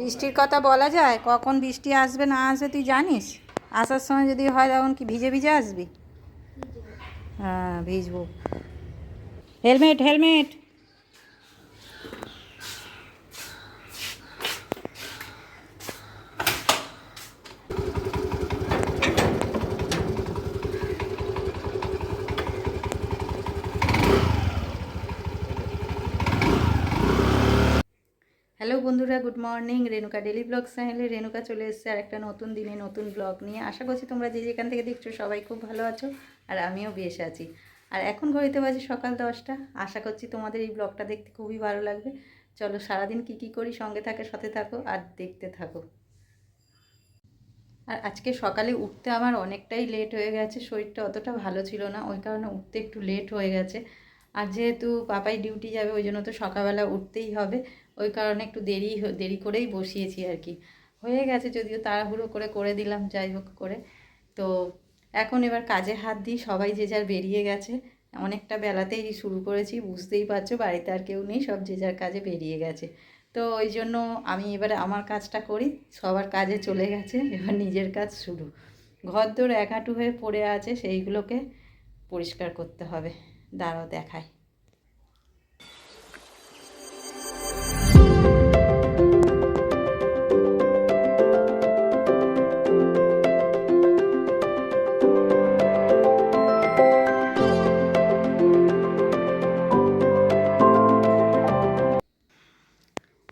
বৃষ্টির কথা বলা যায়? কখন বৃষ্টি আসবে না আসবে তুই জানিস? আসার সময় যদি হয় তখন কি ভিজে ভিজে আসবি? হ্যাঁ ভিজবো। Helmet helmet. হ্যালো বন্ধুরা, good morning. Renuka daily blog চ্যানেলে রেণুকা চলে এসেছে আর একটা নতুন দিনে নতুন ব্লগ নিয়ে। আশা করছি তোমরা যে যেখান থেকে দেখছো সবাই খুব ভালো আছো, আর আমিও বেশ আছি। আর এখন ঘড়িতে বাজে সকাল 10টা। আশা করছি তোমাদের এই ব্লগটা দেখতে খুবই ভালো লাগবে। চলো সারাদিন কি করি সঙ্গে থাকে, সাথে থাকো আর দেখতে থাকো। আর আজকে সকালে উঠতে আমার অনেকটাই লেট হয়ে গেছে, শরীরটা অতটা ভালো ছিল না, ওই কারণে উঠতে একটু লেট হয়ে গেছে। আর যেহেতু পাপাই ডিউটি যাবে ওই জন্য তো সকালবেলা উঠতেই হবে, ওই কারণে একটু দেরি করেই বসিয়েছি আর কি। হয়ে গেছে যদিও, তাড়াহুড়ো করে করে দিলাম, যাই হোক করে। তো এখন এবার কাজে হাত দিই, সবাই যে যার বেরিয়ে গেছে। অনেকটা বেলাতেই শুরু করেছি, বুঝতেই পারছো বাড়িতে আর কেউ নেই, সব যে যার কাজে বেরিয়ে গেছে। তো ওই জন্য আমি এবারে আমার কাজটা করি, সবার কাজে চলে গেছে, এবার নিজের কাজ শুরু। ঘরদোর এক হাঁটু হয়ে পড়ে আছে, সেইগুলোকে পরিষ্কার করতে হবে। দাঁড়াও দেখাই।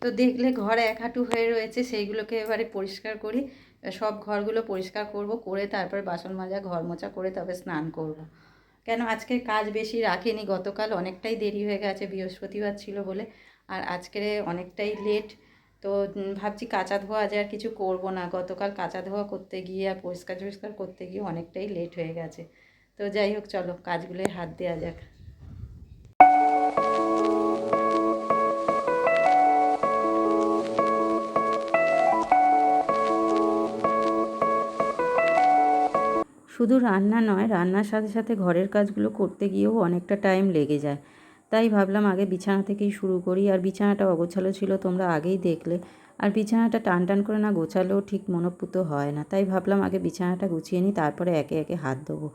তো দেখলে ঘর এক হাঁটু হয়ে রয়েছে, সেইগুলোকে এবারে পরিষ্কার করি। সব ঘরগুলো পরিষ্কার করব, করে তারপর বাসন মাজা ঘর মোছা করে তবে স্নান করব। কেন আজকে কাজ বেশি রাখিনি, গতকাল অনেকটাই দেরি হয়ে গেছে, বৃহস্পতিবার ছিল বলে। আর আজকে অনেকটাই লেট। তো ভাবছি কাচা ধোয়া আজ আর কিছু করব না। গতকাল কাচা ধোয়া করতে গিয়ে আর পরিষ্কার টরিষ্কার করতে গিয়ে অনেকটাই লেট হয়ে গেছে। তো যাই হোক, চলো কাজগুলোয় হাত দেওয়া যাক। শুধু রান্না নয়, রান্নার সাথে সাথে ঘরের কাজগুলো করতে গিয়েও অনেকটা টাইম লেগে যায়। তাই ভাবলাম আগে বিছানা থেকেই শুরু করি। আর বিছানাটা অগোছালো ছিল, তোমরা আগেই দেখলে। আর বিছানাটা টান টান করে না গোছালেও ঠিক মনোপুত হয় না, তাই ভাবলাম আগে বিছানাটা গুছিয়ে নিই, তারপরে একে একে হাত দেবো।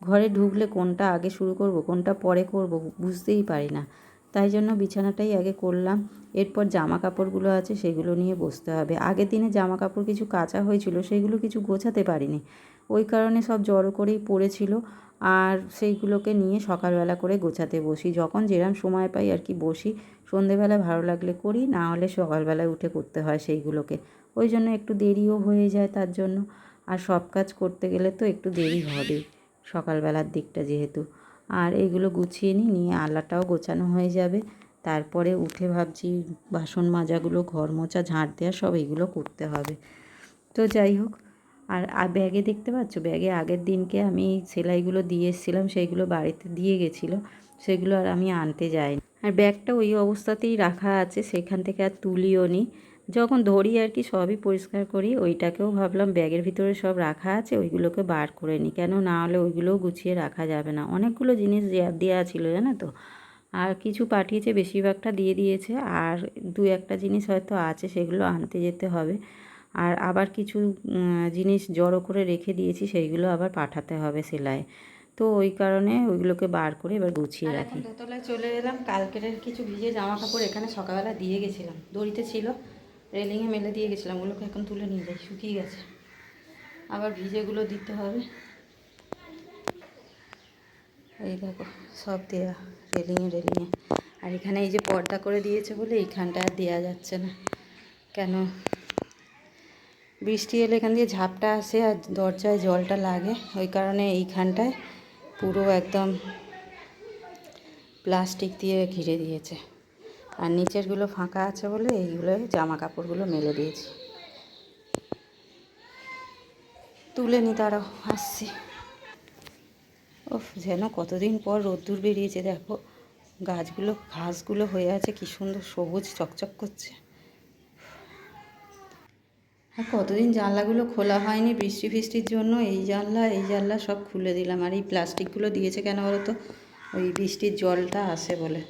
ঘরে ঢুকলে কোনটা আগে শুরু করব কোনটা পরে করব বুঝতেই পারি না। তাই জন্য বিছানাটাই আগে করলাম। এরপর জামা কাপড়গুলো আছে সেগুলো নিয়ে বসতে হবে। আগের দিনে জামা কাপড় কিছু কাচা হয়েছিল, সেগুলো কিছু গোছাতে পারিনি, ওই কারণে সব জড়ো করেই পড়েছিল। আর সেইগুলোকে নিয়ে সকালবেলা করে গোছাতে বসি, যখন যেরকম সময় পাই আর কি বসি। সন্ধেবেলা ভালো লাগলে করি, না হলে সকালবেলায় উঠে করতে হয় সেইগুলোকে। ওই জন্য একটু দেরিও হয়ে যায় তার জন্য। আর সব কাজ করতে গেলে তো একটু দেরি হবেই, সকালবেলার দিকটা যেহেতু। আর এইগুলো গুছিয়ে নিয়ে আলাটাও গোছানো হয়ে যাবে। তারপরে উঠে ভাবছি বাসন মাজাগুলো, ঘর মোছা, ঝাঁট দেওয়া সব এইগুলো করতে হবে। তো যাই হোক। আর ব্যাগে দেখতে পাচ্ছ, ব্যাগে আগের দিনকে আমি সেলাইগুলো দিয়ে এসেছিলাম, সেইগুলো বাড়িতে দিয়ে গেছিলো, সেগুলো আর আমি আনতে যাইনি। আর ব্যাগটা ওই অবস্থাতেই রাখা আছে, সেখান থেকে আর তুলিও নি। যখন ধরি আর কি সবই পরিষ্কার করি, ওইটাকেও ভাবলাম ব্যাগের ভিতরে সব রাখা আছে, ওইগুলোকে বার করে নিই, কেন না হলে ওইগুলোও গুছিয়ে রাখা যাবে না। অনেকগুলো জিনিস দেওয়া ছিল জানো তো। আর কিছু পাঠিয়েছে, বেশিরভাগটা দিয়ে দিয়েছে, আর দু একটা জিনিস হয়তো আছে, সেগুলো আনতে যেতে হবে। আর আবার কিছু জিনিস জড়ো করে রেখে দিয়েছি, সেইগুলো আবার পাঠাতে হবে সেলাই। তো ওই কারণে ওইগুলোকে বার করে এবার গুছিয়ে রাখি। দোতলায় চলে এলাম, কালকের কিছু ভিজে জামা কাপড় এখানে সকালবেলা দিয়ে গেছিলাম, দড়িতে ছিল, রেলিংয়ে মেলে দিয়ে গেছিলাম, ওগুলোকে এখন তুলে নিয়ে যাই, শুকিয়ে গেছে। আবার ভিজেগুলো দিতে হবে। এই দেখো সব দেওয়া রেলিংয়ে। আর এখানে এই যে পর্দা করে দিয়েছে বলে এইখানটা আর দেওয়া যাচ্ছে না, কেন বৃষ্টি এলে এখান দিয়ে ঝাপটা আসে আর দরজায় জলটা লাগে, ওই কারণে এইখানটায় পুরো একদম প্লাস্টিক দিয়ে ঘিরে দিয়েছে। আর নিচেরগুলো ফাঁকা আছে বলে এইগুলো জামা কাপড়গুলো মেলে দিয়েছি। তুলে নি, দাঁড়াও আসছি। ওফ, যেন কতদিন পর রোদ্দুর বেরিয়েছে, দেখো গাছগুলো ঘাসগুলো হয়ে আছে, কি সুন্দর সবুজ চকচক করছে। আর কতদিন জানলাগুলো খোলা হয়নি বৃষ্টি ফিষ্টির জন্য, এই জানলা সব খুলে দিলাম। আর এই প্লাস্টিকগুলো দিয়েছে কেন বলো তো, ওই বৃষ্টির জলটা আসে বলে।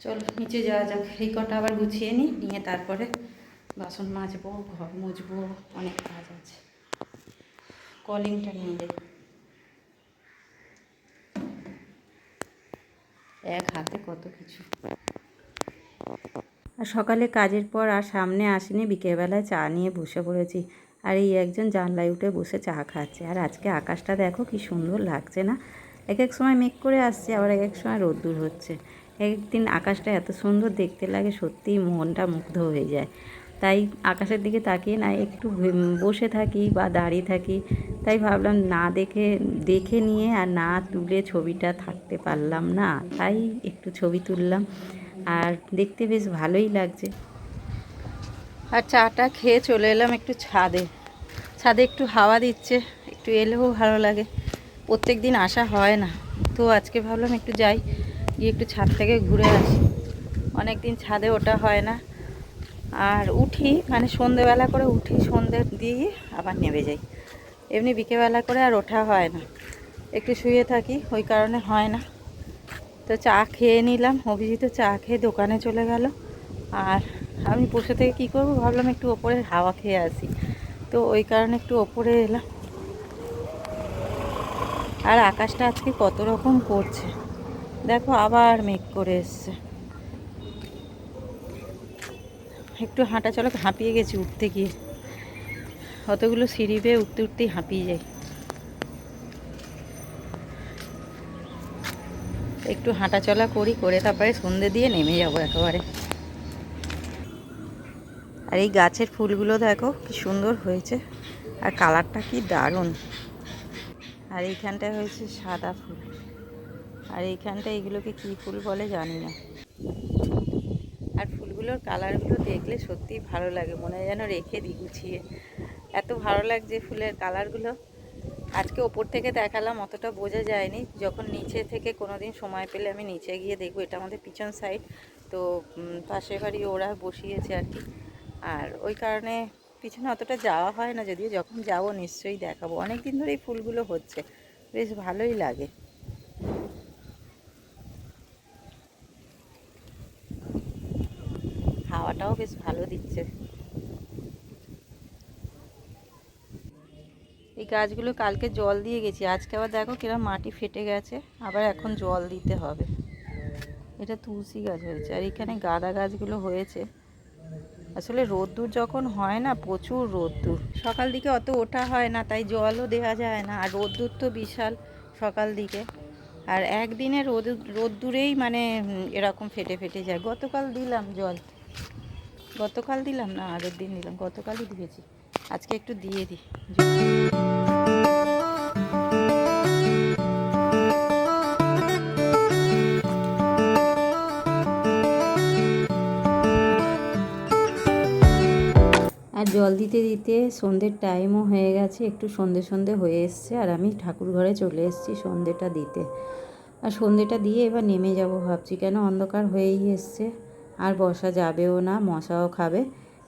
চলো নিচে যাওয়া যাক, এই কটা আবার গুছিয়ে নিয়ে তারপরে বাসন মাজবো, ঘর মুছবো, অনেক কাজ আছে। কলিংটা নিয়ে যাই, এক হাতে কত কিছু। আর সকালে কাজের পর আর সামনে আসিনি, বিকেলবেলায় চা নিয়ে বসে পড়েছি। আর এই একজন জানলায় উঠে বসে চা খাচ্ছে। আর আজকে আকাশটা দেখো কি সুন্দর লাগছে না? এক এক সময় মেঘ করে আসছে, আবার এক এক সময় রোদ্দুর হচ্ছে। একদিন আকাশটা এত সুন্দর দেখতে লাগে, সত্যিই মনটা মুগ্ধ হয়ে যায়। তাই আকাশের দিকে তাকিয়ে না একটু বসে থাকি বা দাঁড়িয়ে থাকি। তাই ভাবলাম না দেখে নিয়ে আর না তুলে ছবিটা থাকতে পারলাম না, তাই একটু ছবি তুললাম। আর দেখতে বেশ ভালোই লাগছে। আর চাটা খেয়ে চলে এলাম একটু ছাদে। ছাদে একটু হাওয়া দিচ্ছে, একটু এলেও ভালো লাগে। প্রত্যেক দিন আসা হয় না, তো আজকে ভাবলাম একটু যাই, গিয়ে একটু ছাদ থেকে ঘুরে আসি। অনেক দিন ছাদে ওঠা হয় না। আর উঠি মানে সন্ধেবেলা করে উঠি, সন্ধে দিয়ে আবার নেমে যাই। এমনি বিকেলবেলা করে আর ওঠা হয় না, একটু শুয়ে থাকি, ওই কারণে হয় না। তো চা খেয়ে নিলাম, অভিজিৎ চা খেয়ে দোকানে চলে গেল। আর আমি বসে থেকে কী করবো, ভাবলাম একটু ওপরে হাওয়া খেয়ে আসি, তো ওই কারণে একটু ওপরে এলাম। আর আকাশটা আজকে কত রকম করছে দেখো, আবার মেঘ করে এসছে। একটু হাঁটা চলো, হাঁপিয়ে গেছি উঠতে গিয়ে, অতগুলো সিঁড়ি বেয়ে উঠতে উঠতেই হাঁপিয়ে যাই। একটু হাঁটাচলা করি, করে তারপরে সন্ধে দিয়ে নেমে যাবো একেবারে। আর এই গাছের ফুলগুলো দেখো কি সুন্দর হয়েছে, আর কালারটা কি দারুণ। আর এইখানটায় হয়েছে সাদা ফুল, আর এইখানটা এইগুলোকে কী ফুল বলে জানি না। আর ফুলগুলোর কালারগুলো দেখলে সত্যিই ভালো লাগে, মনে হয় যেন রেখে দিই গুছিয়ে, এত ভালো লাগছে ফুলের কালারগুলো। আজকে ওপর থেকে দেখালাম, অতটা বোঝা যায়নি। যখন নিচে থেকে কোনো দিন সময় পেলে আমি নিচে গিয়ে দেখবো। এটা আমাদের পিছন সাইড, তো পাশের বাড়ি ওরা বসিয়েছে আর কি। আর ওই কারণে পিছনে অতটা যাওয়া হয় না, যদিও যখন যাবো নিশ্চয়ই দেখাবো। অনেক দিন ধরে এই ফুলগুলো হচ্ছে, বেশ ভালোই লাগে। হাওয়াটাও বেশ ভালো দিচ্ছে। এই গাছগুলো কালকে জল দিয়ে গেছি, আজকে আবার দেখো কিরম মাটি ফেটে গেছে, আবার এখন জল দিতে হবে। এটা তুলসী গাছ হয়েছে, আর এখানে গাঁদা গাছগুলো হয়েছে। আসলে রোদ্দুর যখন হয় না, প্রচুর রোদ্দুর, সকাল দিকে অত ওঠা হয় না, তাই জলও দেওয়া যায় না। আর রোদ্দুর তো বিশাল সকাল দিকে, আর একদিনে রোদ্দুরেই মানে এরকম ফেটে ফেটে যায়। গতকাল দিলাম জল, গতকাল দিলাম না আগের দিন দিলাম, গতকালই দিয়েছি, আজকে একটু দিয়ে দিই। আর জল দিতে দিতে সন্ধ্যের টাইমও হয়ে গেছে, একটু সন্ধে সন্ধে হয়ে এসছে। আর আমি ঠাকুর ঘরে চলে এসেছি সন্ধেটা দিতে। আর সন্ধেটা দিয়ে এবার নেমে যাব ভাবছি, কেন অন্ধকার হয়েই এসছে, আর বসা যাবেও না, মশাও খাবে।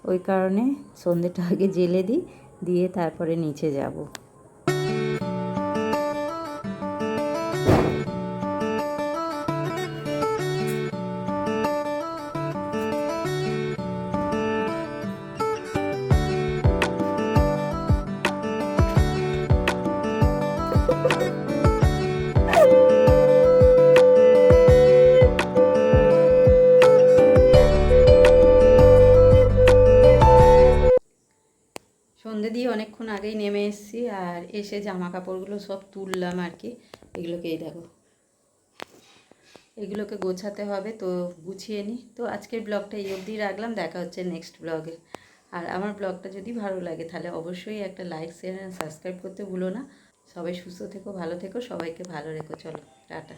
ওই কারণে সন্ধেটা আগে জেলে দিই, দিয়ে তারপরে নিচে যাব। সন্ধে দিয়ে অনেকক্ষণ আগেই নেমে এসেছি, আর এসে জামা কাপড়গুলো সব তুললাম আর কি। এগুলোকে এই দেখো, এগুলোকে গোছাতে হবে, তো গুছিয়ে নিই। তো আজকের ব্লগটা এই অবধি রাখলাম, দেখা হচ্ছে নেক্সট ব্লগে। আর আমার ব্লগটা যদি ভালো লাগে তাহলে অবশ্যই একটা লাইক, শেয়ার আর সাবস্ক্রাইব করতে ভুলো না। সবাই সুস্থ থেকো, ভালো থেকো, সবাইকে ভালো রেখো। চলো টাটা।